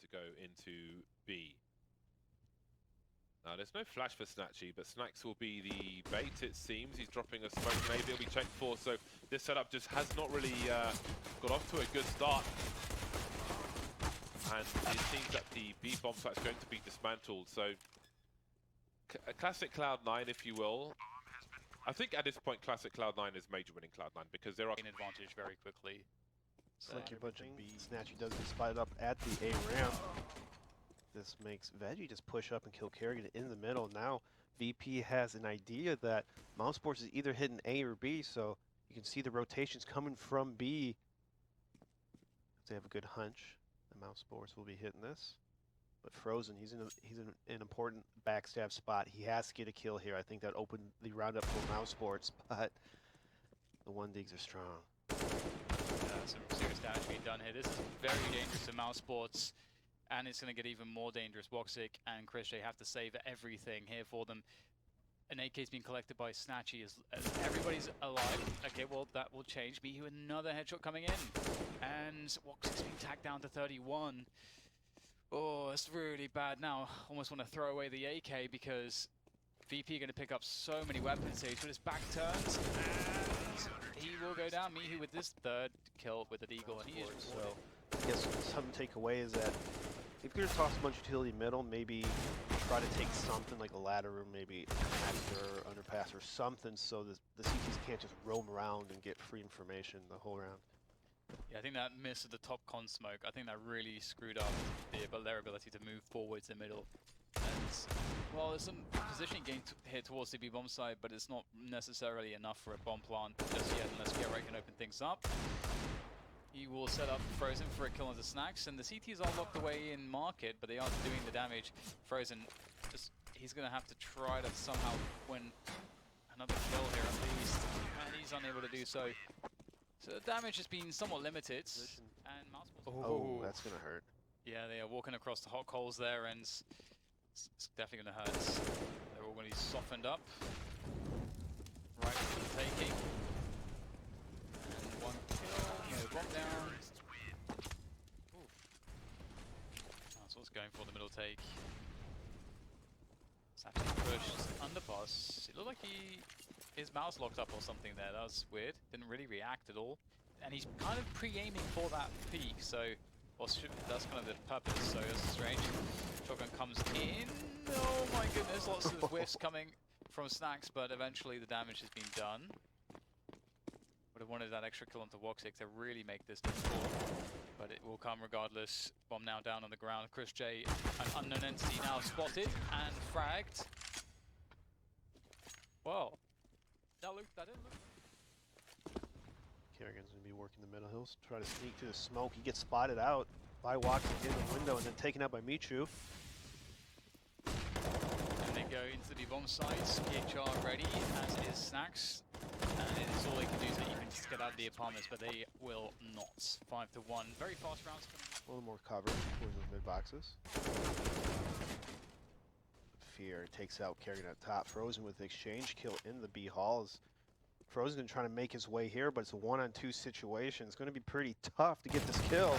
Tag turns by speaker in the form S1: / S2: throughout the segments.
S1: to go into B. Now, there's no flash for Snatchy, but Snacks will be the bait, it seems. He's dropping a smoke, maybe it'll be checked for, so this setup just has not really got off to a good start. And it seems that the B bomb site's going to be dismantled, so a classic Cloud9, if you will. I think at this point, classic Cloud9 is major winning Cloud9 because there are
S2: an advantage very quickly.
S3: Slick your bunch of B. Snatchy does get spotted up at the A ramp. This makes Veggie just push up and kill Kerrigan in the middle. Now VP has an idea that Mousesports is either hitting A or B, so you can see the rotations coming from B. They have a good hunch. The Mousesports will be hitting this. But Frozen, he's in an important backstab spot. He has to get a kill here. I think that opened the round up for Mousesports, but the 1-digs are strong.
S2: Some serious damage being done here. This is very dangerous to Mousesports, and it's going to get even more dangerous. Woxic and Chris J have to save everything here for them. An AK is being collected by Snatchy as everybody's alive. Okay, well, that will change. Mihu, another headshot coming in. And Woxic's being tagged down to 31. Oh, it's really bad now. Almost want to throw away the AK because VP are going to pick up so many weapons here. He's got his back turned, and he will go down. Mihu with this third kill with the Eagle, and he is
S3: so I guess something to take away is that if you're going to toss a bunch of utility middle, maybe try to take something like a ladder room, maybe a connector, underpass, or something so the CTs can't just roam around and get free information the whole round.
S2: Yeah, I think that miss at the top con smoke, I think that really screwed up their ability to move forwards in the middle. And, well, there's some positioning gain here towards the B bomb side, but it's not necessarily enough for a bomb plant just yet unless Eourope can open things up. He will set up Frozen for a kill onto Snacks, and the CTs are locked away in market, but they aren't doing the damage. Frozen, he's going to have to try to somehow win another kill here at least, and he's unable to do so. So the damage has been somewhat limited, and Mousesports...
S3: Oh, that's going to hurt.
S2: Yeah, they are walking across the hot coals there, and it's definitely going to hurt. They're all going to be softened up. Right for the taking. And one kill, no bomb down. That's what's going for the middle take. It's actually pushed underpass. It looked like his mouse locked up or something there. That was weird. Didn't really react at all. And he's kind of pre-aiming for that peak, so... Well, that's kind of the purpose, so that's strange. Shotgun comes in. Oh my goodness, lots of whiffs coming from Snacks, but eventually the damage has been done. Would have wanted that extra kill onto Woxic to really make this difficult, but it will come regardless. Bomb now down on the ground. Chris J, an unknown entity now spotted and fragged. Well, that didn't look.
S3: Kerrigan's going to be working the middle hills, try to sneak through the smoke. He gets spotted out by Woxic in the window and then taken out by Michu.
S2: And they go into the bomb sites. PHR ready, as is Snacks. And it is all they can do to even just get out of the apartments, but they will not. 5-1. Very fast rounds coming.
S3: A little more cover towards those mid boxes. Fear takes out Kerrigan at top. Frozen with the exchange kill in the B halls. Frozen's going to try to make his way here, but it's a 1-on-2 situation. It's going to be pretty tough to get this kill.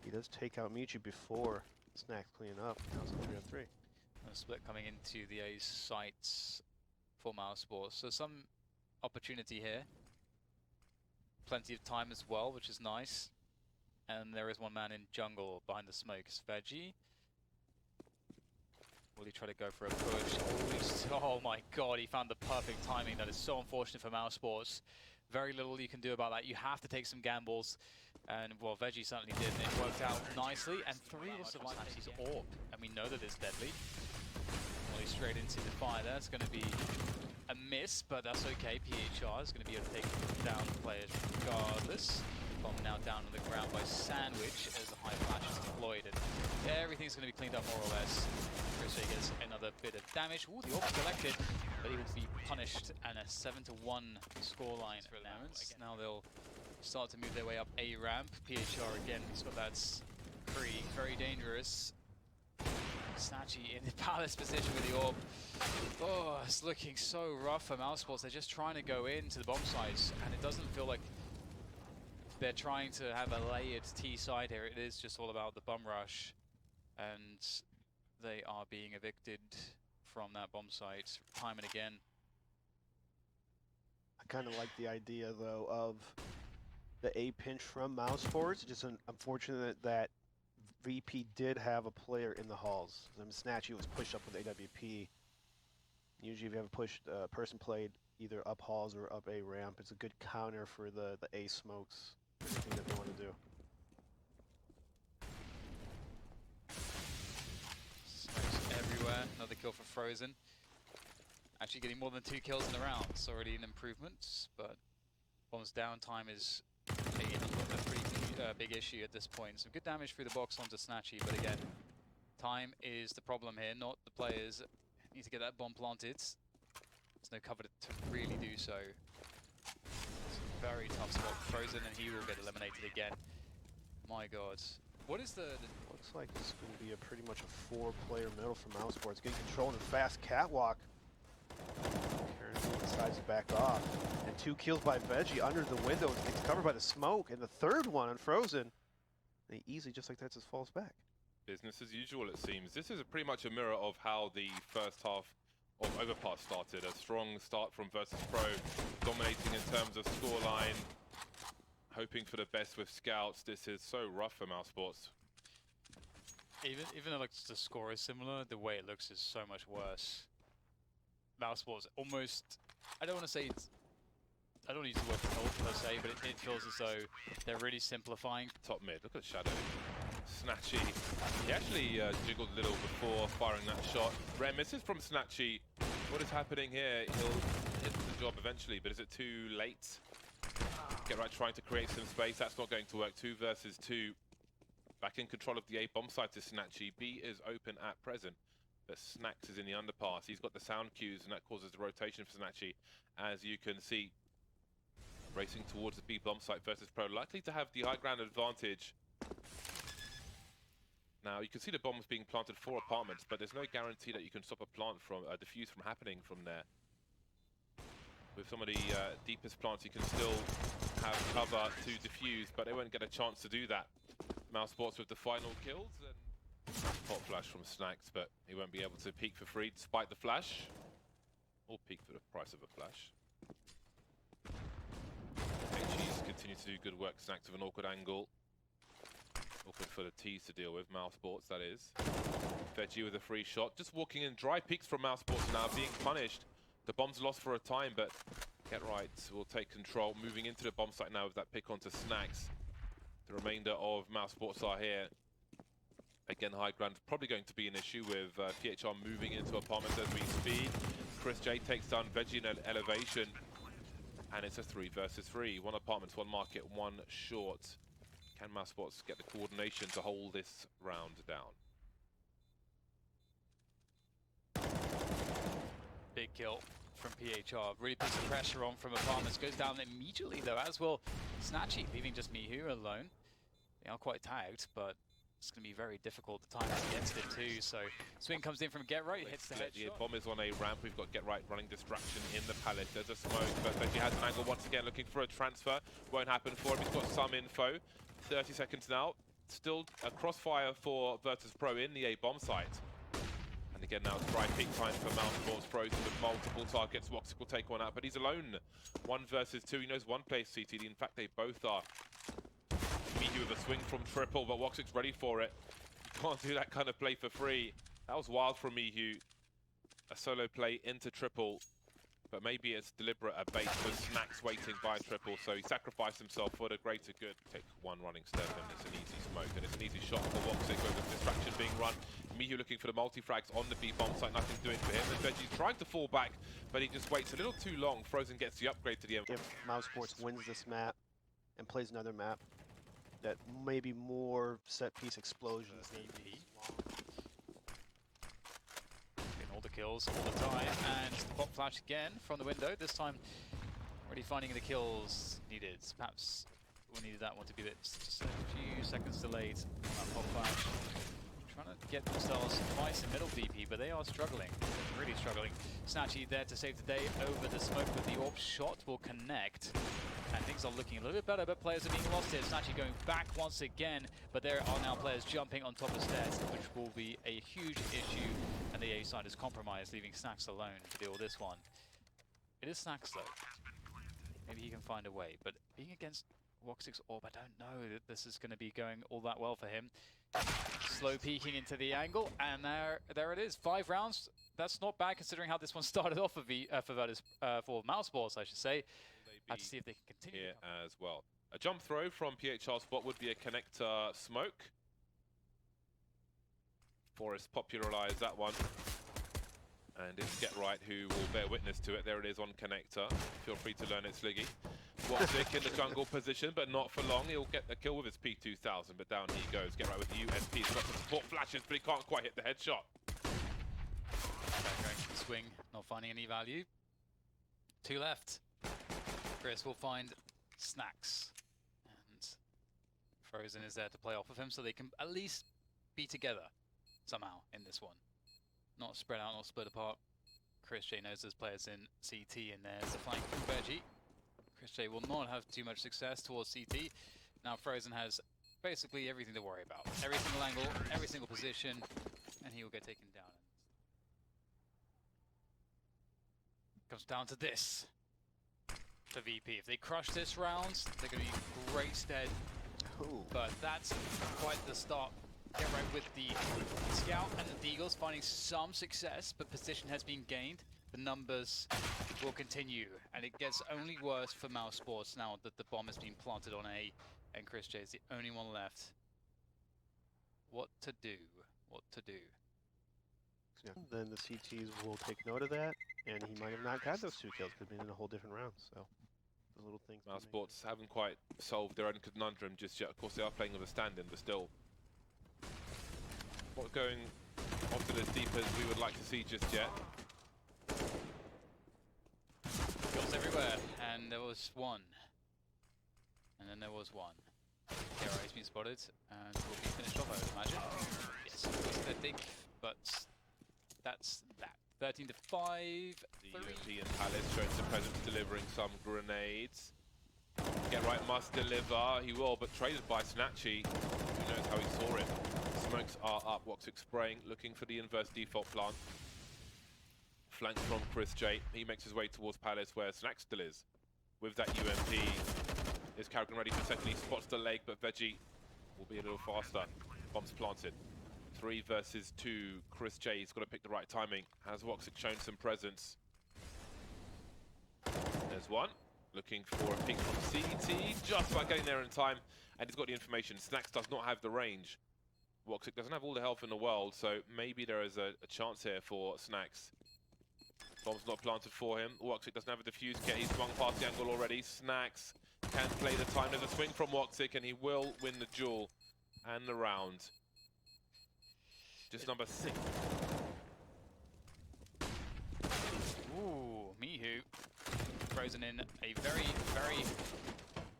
S3: He does take out Michu before Snacks cleaning up. Now it's a 3-on-3.
S2: A split coming into the A's sites for Mousesports. So some opportunity here. Plenty of time as well, which is nice. And there is one man in jungle behind the smoke. It's Veggie. Will he try to go for a push? Oh my god, he found the perfect timing. That is so unfortunate for Mousesports. Very little you can do about that. You have to take some gambles. And, well, Veggie certainly did, and it worked out nicely. And 3 will survive his AWP, and we know that it's deadly. Well, he's straight into the fire there. It's going to be a miss, but that's okay. PHR is going to be able to take down the players regardless. Bomb now down on the ground by Sandwich as the high flash is deployed, and everything's going to be cleaned up more or less. Chris gets another bit of damage. Ooh, the AWP collected, but he will be punished, and a 7-1 scoreline for allowance. Now they'll start to move their way up A ramp. PHR again, he's got that Kree, very dangerous. Snatchy in the palace position with the AWP. Oh, it's looking so rough for Mousesports. They're just trying to go into the bomb sites, and it doesn't feel like they're trying to have a layered T side here. It is just all about the bum rush. And they are being evicted from that bomb site time and again.
S3: I kind of like the idea, though, of the A pinch from Mousesports. Just unfortunate that VP did have a player in the halls. I mean, Snatchy was pushed up with AWP. Usually if you have a pushed person played either up halls or up A ramp, it's a good counter for the A smokes, anything that they want to do.
S2: Smokes everywhere. Another kill for Frozen. Actually getting more than 2 kills in a round. It's already an improvement, but bomb's downtime is a pretty big issue at this point. Some good damage through the box onto Snatchy, but again, time is the problem here, not the players. Need to get that bomb planted. There's no cover to really do so. It's a very tough spot for Frozen, and he will get eliminated again. My god. What is the
S3: Looks like it's going to be pretty much a 4-player middle for Mousesports. Getting control in a fast catwalk. Karen decides to back off. And 2 kills by Veggie under the window. Gets covered by the smoke. And the third one on Frozen. And he easily, just like that, just falls back.
S1: Business as usual, it seems. This is pretty much a mirror of how the first half of Overpass started. A strong start from rtuspro, dominating in terms of scoreline, hoping for the best with scouts. This is so rough for Mousesports.
S2: even though like the score is similar, the way it looks is so much worse. Mousesports almost, I don't want to say it's, I don't use the word cult per se, but it feels as though they're really simplifying.
S1: Top mid, look at Shadow. Snatchy, he actually jiggled a little before firing that shot. Rare misses from Snatchy. What is happening here? He'll hit the job eventually, but is it too late? Get right, trying to create some space. That's not going to work. 2 versus 2. Back in control of the A bomb site to Snatchy. B is open at present, but Snacks is in the underpass. He's got the sound cues, and that causes the rotation for Snatchy. As you can see, racing towards the B bomb site rtuspro, likely to have the high ground advantage. Now, you can see the bombs being planted for apartments, but there's no guarantee that you can stop a plant from, a defuse from happening from there. With some of the deepest plants, you can still have cover to defuse, but they won't get a chance to do that. Mousesports with the final kills, and hot flash from Snacks, but he won't be able to peek for free despite the flash. Or peek for the price of a flash. HE's continue to do good work. Snacks with an awkward angle. Awkward for the T's to deal with, Mousesports that is. Veggie with a free shot. Just walking in, dry peeks from Mousesports now, being punished. The bomb's lost for a time, but Get Right will take control. Moving into the bomb site now with that pick onto Snacks. The remainder of Mousesports are here. Again, high ground probably going to be an issue with PHR moving into apartments as we speed. Chris J takes down Veggie in an elevation. And it's a 3 versus 3. 1 apartments, 1 market, 1 short. Can Mousesports get the coordination to hold this round down?
S2: Big kill from PHR. Really puts the pressure on from apartments. Goes down immediately though, as will Snatchy, leaving just Mihu alone. They are quite tagged, but it's going to be very difficult. The time against him too. So swing comes in from Get Right, hits the headshot.
S1: The bomb is on a ramp. We've got Get Right running distraction in the pallet. There's a smoke, but Veggie has an angle once again, looking for a transfer. Won't happen for him. He's got some info. 30 seconds now. Still a crossfire for rtuspro in the A bomb site. And again now it's dry peak time for Mousesports Pros with multiple targets. Woxic will take one out, but he's alone. 1 versus 2. He knows one plays CTD. In fact, they both are. Mihu with a swing from triple, but Woxic's ready for it. You can't do that kind of play for free. That was wild from Mihu. A solo play into triple. But maybe it's deliberate, a bait for Snacks waiting by triple, so he sacrificed himself for the greater good. Take 1 running step, and it's an easy smoke, and it's an easy shot for Woxic with the distraction being run. Mihu looking for the multi-frags on the B bomb site, nothing doing for him. And Veggie's trying to fall back, but he just waits a little too long. Frozen gets the upgrade to the end.
S3: If Mousesports wins this map and plays another map, that maybe more set-piece explosions.
S2: All the kills all the time, and the pop flash again from the window. This time, already finding the kills needed. Perhaps we needed that one to be just a few seconds delayed on that pop flash. Trying to get themselves twice in middle VP, but they are struggling. They're really struggling. Snatchy there to save the day over the smoke, but the AWP shot will connect. And things are looking a little bit better, but players are being lost here. It's actually going back once again, but there are now players jumping on top of stairs, which will be a huge issue. And the A side is compromised, leaving Snacks alone to deal with this one. It is Snacks though. Maybe he can find a way, but being against Woxic's Orb, I don't know that this is going to be going all that well for him. Slow peeking into the angle, and there it is. 5 rounds. That's not bad considering how this one started off for Mousesports, I should say. Have to see if they can continue.
S1: Here as well. A jump throw from PHR spot would be a connector smoke. Forrest popularized that one. And it's Get Right who will bear witness to it. There it is on connector. Feel free to learn it, Sliggy. Woxic in the jungle position, but not for long. He'll get the kill with his P2000, but down he goes. Get Right with the USP. He's got the support flashes, but he can't quite hit the headshot.
S2: Going for the swing, not finding any value. 2 left. Chris will find Snacks. And Frozen is there to play off of him, so they can at least be together somehow in this one. Not spread out, not split apart. Chris J knows there's players in CT, and there's a flank from Veggie. Chris J will not have too much success towards CT. Now Frozen has basically everything to worry about. Every single angle, every single position, and he will get taken down. Comes down to this for VP. If they crush this round, they're going to be in great stead.
S3: Ooh.
S2: But that's quite the start. Get Right with the Scout and the Deagles finding some success, but position has been gained. The numbers will continue, and it gets only worse for Mousesports now that the bomb has been planted on A, and Chris J is the only one left. What to do? What to do?
S3: Yeah. Then the CTs will take note of that, and he might have not got those 2 kills. Could have been in a whole different round. So the little things.
S1: Mousesports haven't quite solved their own conundrum just yet. Of course, they are playing with a stand-in, but still, not going often as deep as we would like to see just yet.
S2: Kills everywhere, and there was one. And then there was one. Kara has been spotted, and will be finished off, I would imagine. Yes, it was the dig, but that's that. 13 to 5.
S1: The UMP and Palace showing some presence, delivering some grenades. Get Right must deliver. He will, but traded by Snatchy. Who knows how he saw it. Smokes are up. Woxic spraying, looking for the inverse default plant. Flanked from Chris J. He makes his way towards Palace, where Snack still is. With that UMP, is Carrigan ready for second? He spots the leg, but Veggie will be a little faster. Bombs planted. 3 versus 2. Chris J. He's got to pick the right timing. Has Woxic shown some presence? There's one. Looking for a peek from CT. Just about getting there in time. And he's got the information. Snacks does not have the range. Woxic doesn't have all the health in the world, so maybe there is a chance here for Snacks. Bomb's not planted for him. Woxic doesn't have a defuse kit. He's swung past the angle already. Snacks can play the time. There's a swing from Woxic, and he will win the duel and the round. Just number 6.
S2: Ooh, Mihu. Frozen in a very, very...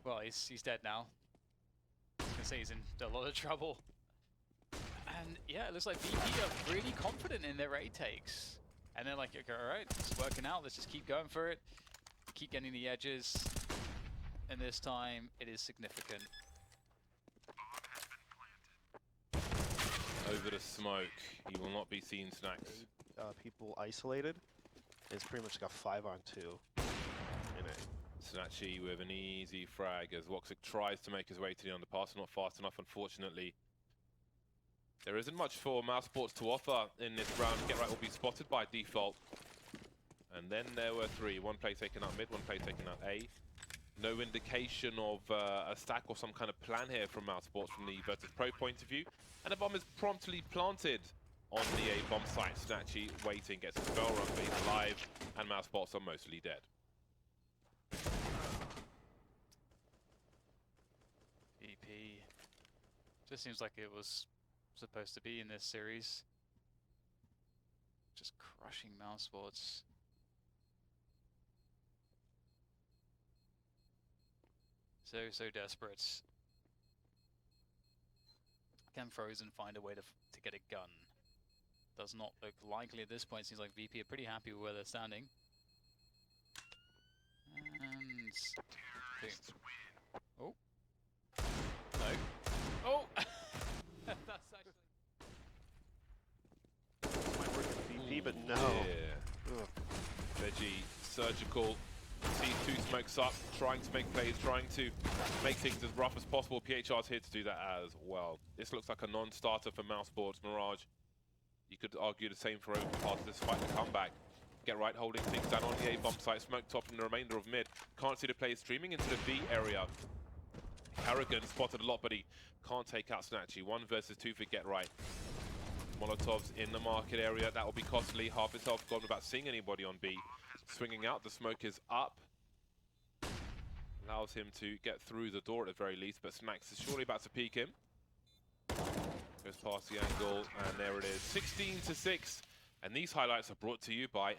S2: Well, he's dead now. I was going to say he's in a lot of trouble. And yeah, it looks like VP are really confident in their A takes. And they're like, okay, alright, it's working out, let's just keep going for it. Keep getting the edges. And this time, it is significant.
S1: Over the smoke. He will not be seen, Snacks.
S3: People isolated. It's pretty much like a 5-on-2 in it.
S1: Snatchy with an easy frag as Woxic tries to make his way to the underpass. Not fast enough, unfortunately. There isn't much for Mousesports to offer in this round. Get Right will be spotted by default. And then there were 3. 1 play taken out mid, 1 play taken out A. No indication of a stack or some kind of plan here from Mousesports from the Virtus Pro point of view. And a bomb is promptly planted on the A bomb site. Snatchy waiting, gets a spell run, but he's alive, and Mousesports are mostly dead.
S2: VP. Just seems like it was supposed to be in this series. Just crushing Mousesports. So desperate. Can Frozen find a way to get a gun? Does not look likely at this point. Seems like VP are pretty happy with where they're standing. And exactly. Oh. No. Oh! That's actually...
S3: Might work with VP, but no.
S1: Yeah.
S3: Ugh.
S1: Veggie, surgical, sees two smokes up, trying to make plays, trying to make things as rough as possible. PHR's here to do that as well. This looks like a non-starter for Mousesports. Mirage, you could argue the same for Overpass despite the comeback. Get right, holding things down on the A bomb site, smoke topping the remainder of mid. Can't see the players streaming into the B area. Harrigan spotted a lot, but he can't take out Snatchy. 1 versus 2 for Get Right. Molotovs in the market area, that will be costly. Half his health gone without seeing anybody on B. Swinging out, the smoke is up. Allows him to get through the door at the very least, but Smacks is surely about to peek him. Goes past the angle, and there it is. 16-6, and these highlights are brought to you by